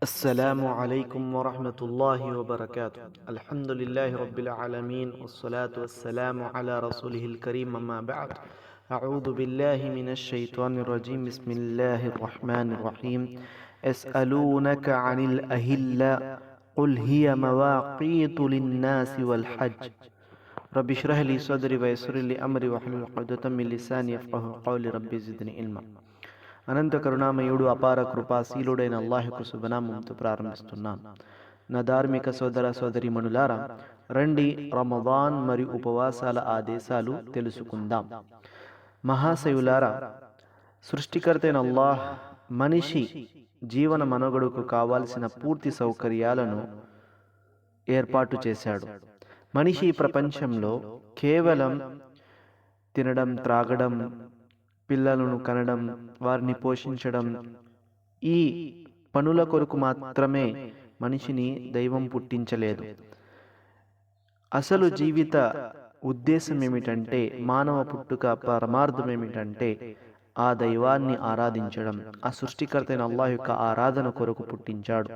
السلام عليكم ورحمة الله وبركاته. الحمد لله رب العالمين والصلاة والسلام على رسوله الكريم، أما بعد. أعوذ بالله من الشيطان الرجيم. بسم الله الرحمن الرحيم. يسألونك عن الأهلة قل هي مواقيت للناس والحج. رب اشرح لي صدري ويسر لي أمري واحلل عقدة من لساني يفقهوا قولي. ربي زدني علما. అనంత కరుణామయుడు అపార కృపాశీలుడైన అల్లాహ్కు శుభనామంతో ప్రారంభిస్తున్నాను. నా ధార్మిక సోదర సోదరీమణులారా, రండి రమదాన్ మరియు ఉపవాసాల ఆదేశాలు తెలుసుకుందాం. మహాశయులారా, సృష్టికర్తైన అల్లాహ్ మనిషి జీవన మనుగడకు కావాల్సిన పూర్తి సౌకర్యాలను ఏర్పాటు చేశాడు. మనిషి ప్రపంచంలో కేవలం తినడం, త్రాగడం, పిల్లలను కనడం, వారిని పోషించడం, ఈ పనుల కొరకు మాత్రమే మనిషిని దైవం పుట్టించలేదు. అసలు జీవిత ఉద్దేశం ఏమిటంటే, మానవ పుట్టుక పరమార్థం ఏమిటంటే ఆ దైవాన్ని ఆరాధించడం. ఆ సృష్టికర్తైన అల్లాహ్ యొక్క ఆరాధన కొరకు పుట్టించాడు.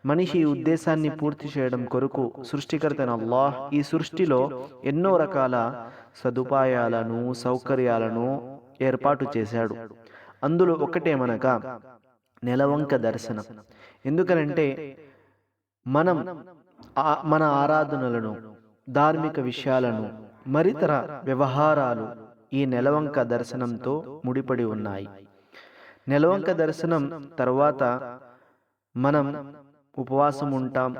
మనిషి ఈ ఉద్దేశాన్ని పూర్తి చేయడం కొరకు సృష్టికర్తైన అల్లాహ్ ఈ సృష్టిలో ఎన్నో రకాల సదుపాయాలను, సౌకర్యాలను ఏర్పాటు చేశాడు. అందులో ఒకటేమనగా నెలవంక దర్శనం. ఎందుకనంటే మనం మన ఆరాధనలను, ధార్మిక విషయాలను, మరితర వ్యవహారాలు ఈ నెలవంక దర్శనంతో ముడిపడి ఉన్నాయి. నెలవంక దర్శనం తర్వాత మనం ఉపవాసం ఉంటాం.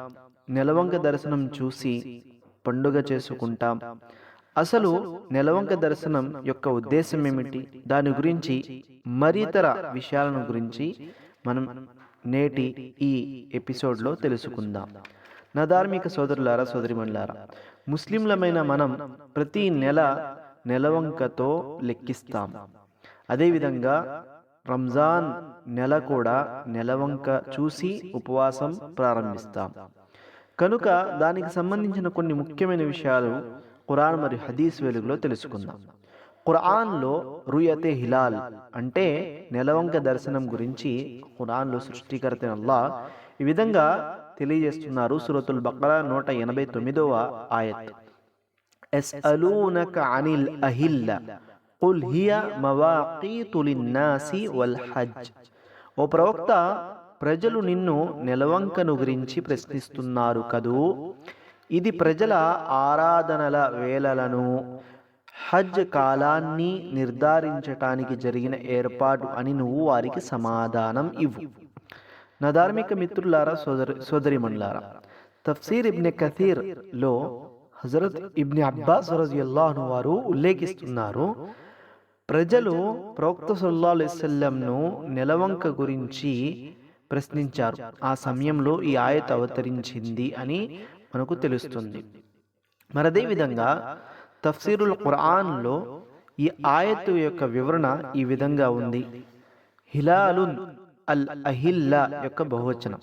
నెలవంక దర్శనం చూసి పండుగ చేసుకుంటాం. అసలు నెలవంక దర్శనం యొక్క ఉద్దేశం ఏమిటి, దాని గురించి మరితర విషయాలను గురించి మనం నేటి ఈ ఎపిసోడ్లో తెలుసుకుందాం. నా ధార్మిక సోదరులారా, సోదరిమణులారా, ముస్లింలమైన మనం ప్రతి నెల నెలవంకతో లెక్కిస్తాం. అదేవిధంగా రంజాన్ నెల కూడా నెలవంక చూసి ఉపవాసం ప్రారంభిస్తాం. కనుక దానికి సంబంధించిన కొన్ని ముఖ్యమైన విషయాలు ఖురాన్ మరియు హదీస్ వెలుగులో తెలుసుకుందాం. ఖురాన్లో రుయతే హిలాల్ అంటే నెలవంక దర్శనం గురించి ఖురాన్లో సృష్టికర్త అల్లాహ్ ఈ విధంగా తెలియజేస్తున్నారు. సూరతుల్ బకరా 189వ ఆయత్. యస్అలూనక అనిల్ అహిల్ల ఖుల్ హియ మవాఖీతు లిన్నాసి వల్ హజ్. ఓ ప్రవక్త, ప్రజలు నిన్ను నెలవంకను గురించి ప్రశ్నిస్తున్నారు కదూ, ఇది ప్రజల ఆరాధనల వేళలను, హజ్ కాలాన్ని నిర్ధారించటానికి జరిగిన ఏర్పాటు అని నువ్వు వారికి సమాధానం ఇవ్వు. నా ధార్మిక మిత్రులారా, సోదరిమణులారా, తఫ్సీర్ ఇబ్నె కథీర్ లో హజరత్ ఇబ్నె అబ్బాస్ రజియల్లాహు అన్హు వారు ఉల్లేఖిస్తున్నారు, ప్రజలు ప్రవక్త సల్లల్లాహు అలైహి వసల్లంను నెలవంక గురించి ప్రశ్నించారు. ఆ సమయంలో ఈ ఆయత్ అవతరించింది అని మనకు తెలుస్తుంది. మరి అదేవిధంగా తఫ్సీరుల్ ఖురాన్లో ఈ ఆయత్ యొక్క వివరణ ఈ విధంగా ఉంది. హిలాలున్ అల్ అహిల్లా యొక్క బహువచనం.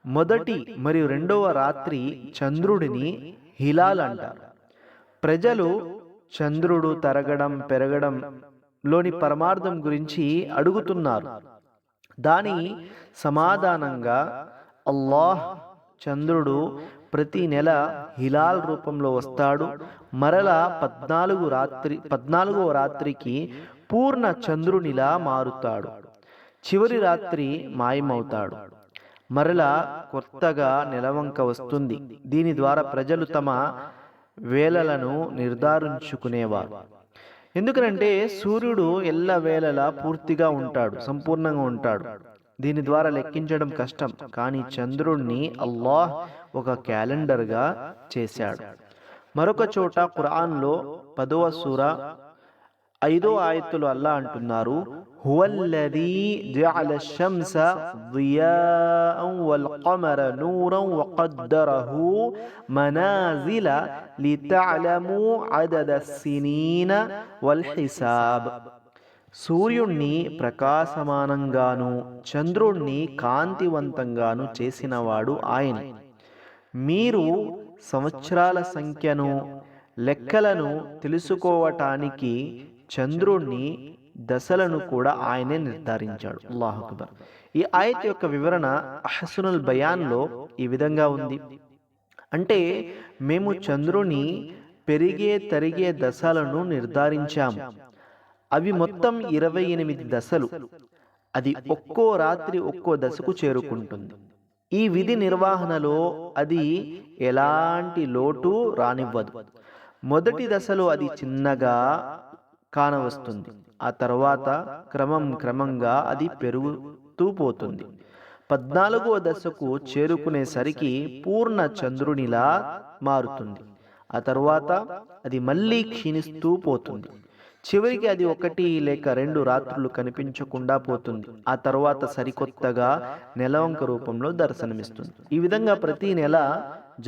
మొదటి మరియు రెండవ రాత్రి చంద్రుడిని హిలాల్ అంటారు. ప్రజలు చంద్రుడు తరగడం, పెరగడం లోని పరమార్థం గురించి అడుగుతున్నారు. దాని సమాధానంగా అల్లాహ్ చంద్రుడు ప్రతి నెల హిలాల్ రూపంలో వస్తాడు. మరలా 14వ రాత్రికి పూర్ణ చంద్రునిలా మారుతాడు. చివరి రాత్రి మాయమవుతాడు. మరలా కొత్తగా నెలవంక వస్తుంది. దీని ద్వారా ప్రజలు తమ వేళలను నిర్ధారించుకునేవారు. ఎందుకంటే సూర్యుడు ఎల్లవేళలా పూర్తిగా ఉంటాడు, సంపూర్ణంగా ఉంటాడు. దీని ద్వారా లెక్కించడం కష్టం. కానీ చంద్రుణ్ణి అల్లాహ్ ఒక క్యాలెండర్గా చేశాడు. మరొక చోట ఖురాన్లో 10వ సూర 5వ ఆయత్తులో అల్లాహ్ అంటున్నారు, హువల్లదీ జఅల శంస దియాఅన్ వల్ ఖమర నూరన్ వఖద్దరహు మనాజిల లితఅలము అదదస్ సినీన వల్ హిసాబ్. సూర్యుణ్ణి ప్రకాశమానంగాను చంద్రుణ్ణి కాంతివంతంగాను చేసినవాడు ఆయన. మీరు సంవత్సరాల సంఖ్యను, లెక్కలను తెలుసుకోవటానికి చంద్రుణ్ణి దశలను కూడా ఆయనే నిర్ధారించాడు. అల్లాహు అక్బర్. ఈ ఆయత్ యొక్క వివరణ అహ్సనుల్ బయాన్లో ఈ విధంగా ఉంది. అంటే మేము చంద్రుని పెరిగే తరిగే దశలను నిర్ధారించాము. అవి మొత్తం 28 దశలు. అది ఒక్కో రాత్రి ఒక్కో దశకు చేరుకుంటుంది. ఈ విధి నిర్వహణలో అది ఎలాంటి లోటు రానివ్వదు. మొదటి దశలో అది చిన్నగా కానవస్తుంది. ఆ తర్వాత క్రమంగా అది పెరుగుతూ పోతుంది. 14వ దశకు చేరుకునేసరికి పూర్ణ చంద్రునిలా మారుతుంది. ఆ తర్వాత అది మళ్ళీ క్షీణిస్తూ పోతుంది. చివరికి అది 1 లేక 2 రాత్రులు కనిపించకుండా పోతుంది. ఆ తర్వాత సరికొత్తగా నెలవంక రూపంలో దర్శనమిస్తుంది. ఈ విధంగా ప్రతి నెల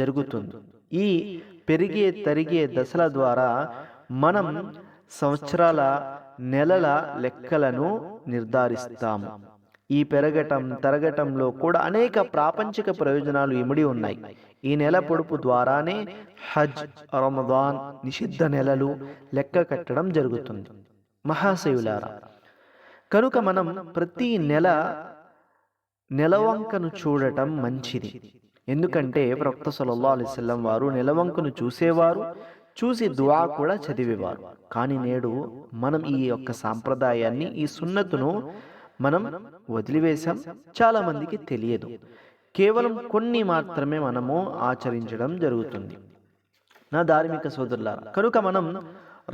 జరుగుతుంది. ఈ పెరిగే తరిగే దశల ద్వారా మనం సంవత్సరాల నెలల లెక్కలను నిర్ధారిస్తాము. ఈ పెరగటం తరగటంలో కూడా అనేక ప్రాపంచిక ప్రయోజనాలు ఇమిడి ఉన్నాయి. ఈ నెల పొడుపు ద్వారానే హజ్, రమదాన్, నిషిద్ధ నెలలు లెక్క కట్టడం జరుగుతుంది. మహాశివులారా, కనుక మనం ప్రతి నెలవంకను చూడటం మంచిది. ఎందుకంటే ప్రవక్త సల్లల్లాహు అలైహి వసల్లం వారు నెలవంకను చూసేవారు, చూసి దుఆ కూడా చదివేవారు. కానీ నేడు మనం ఈ యొక్క సాంప్రదాయాన్ని, ఈ సున్నతును మనం వదిలివేశాం. చాలా మందికి తెలియదు. కేవలం కొన్ని మాత్రమే మనము ఆచరించడం జరుగుతుంది. నా ధార్మిక సోదరులారా, కనుక మనం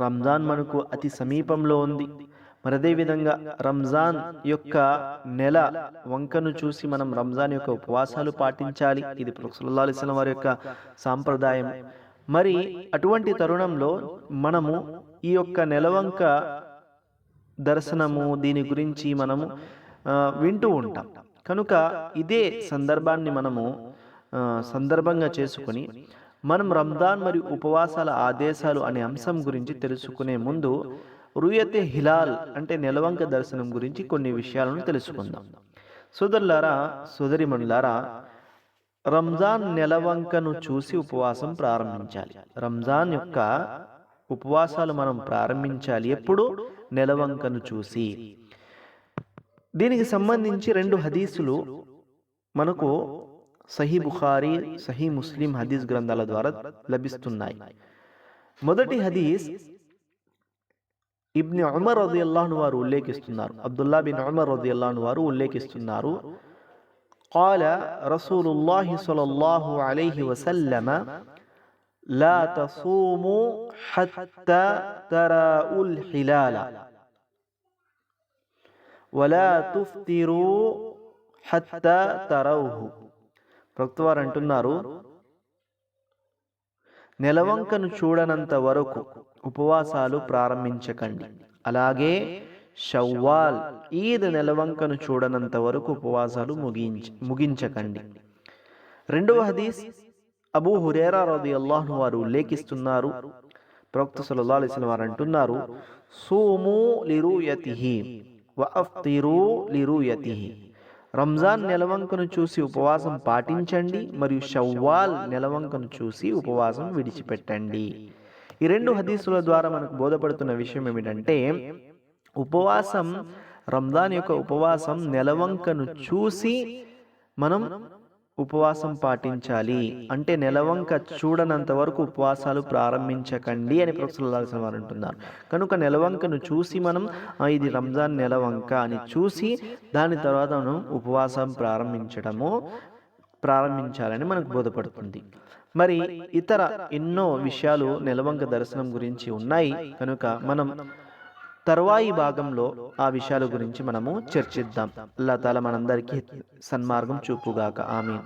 రంజాన్ మనకు అతి సమీపంలో ఉంది. మరి అదేవిధంగా రంజాన్ యొక్క నెల వంకను చూసి మనం రంజాన్ యొక్క ఉపవాసాలు పాటించాలి. ఇది ప్రవక్త సల్లల్లాహు అలైహి వసల్లం వారి యొక్క సాంప్రదాయం. మరి అటువంటి తరుణంలో మనము ఈ యొక్క నెలవంక దర్శనము, దీని గురించి మనము వింటూ ఉంటాం. కనుక ఇదే సందర్భాన్ని మనము సందర్భంగా చేసుకుని మనం రంజాన్ మరియు ఉపవాసాల ఆదేశాలు అనే అంశం గురించి తెలుసుకునే ముందు రుయతే హిలాల్ అంటే నెలవంక దర్శనం గురించి కొన్ని విషయాలను తెలుసుకుందాం. సోదరులారా, సోదరిమణులారా, రంజాన్ నెలవంకను చూసి ఉపవాసం ప్రారంభించాలి. రంజాన్ యొక్క ఉపవాసాలు మనం ప్రారంభించాలి ఎప్పుడు? నెలవంకను చూసి. దీనికి సంబంధించి 2 హదీసులు మనకు సహీ బుఖారీ, సహీ ముస్లిం హదీస్ గ్రంథాల ద్వారా లభిస్తున్నాయి. మొదటి హదీస్ ఇబ్న్ ఉమర్ రదియల్లాహు అన్హు వారు ఉల్లేఖిస్తున్నారు. అబ్దుల్లా బిన్ ఉమర్ రదియల్లాహు అన్హు వారు ఉల్లేఖిస్తున్నారు. قال رسول الله صلى الله عليه وسلم لا تصوموا حتى تروا الهلال ولا تفطروا حتى تروه. ప్రవక్తవారు అంటున్నారు, నెలవంకను చూడనంత వరకు ఉపవాసాలు ప్రారంభించకండి. అలాగే షవ్వాల్, ఈద్ నెలవంకను చూడనంత వరకు ఉపవాసాలు ముగించకండి. రెండవ హదీస్ అబూ హురైరా రదియల్లాహు అన్హు వారు ఉల్లేఖిస్తున్నారు. ప్రవక్త సల్లల్లాహు అలైహి వసల్లం వారు అంటున్నారు, సూము లిరుయతిహి వ అఫ్తిరు లిరుయతిహి. రంజాన్ నెలవంకను చూసి ఉపవాసం పాటించండి మరియు షవ్వాల్ నెలవంకను చూసి ఉపవాసం విడిచిపెట్టండి. ఈ 2 హదీసుల ద్వారా మనకు బోధపడుతున్న విషయం ఏమిటంటే, ఉపవాసం, రంజాన్ యొక్క ఉపవాసం నెలవంకను చూసి మనం ఉపవాసం పాటించాలి. అంటే నెలవంక చూడనంత వరకు ఉపవాసాలు ప్రారంభించకండి అని ప్రవక్త సల్లల్లాహు అలైహి వసల్లం అంటున్నారు. కనుక నెలవంకను చూసి మనం ఇది రంజాన్ నెలవంక అని చూసి దాని తర్వాత మనం ఉపవాసం ప్రారంభించాలని మనకు బోధపడుతుంది. మరి ఇతర ఎన్నో విషయాలు నెలవంక దర్శనం గురించి ఉన్నాయి. కనుక మనం తర్వాయి భాగంలో ఆ విషయాల గురించి మనము చర్చిద్దాం. అల్లాహ్ తాలా మనందరికీ సన్మార్గం చూపుగాక. ఆమీన్.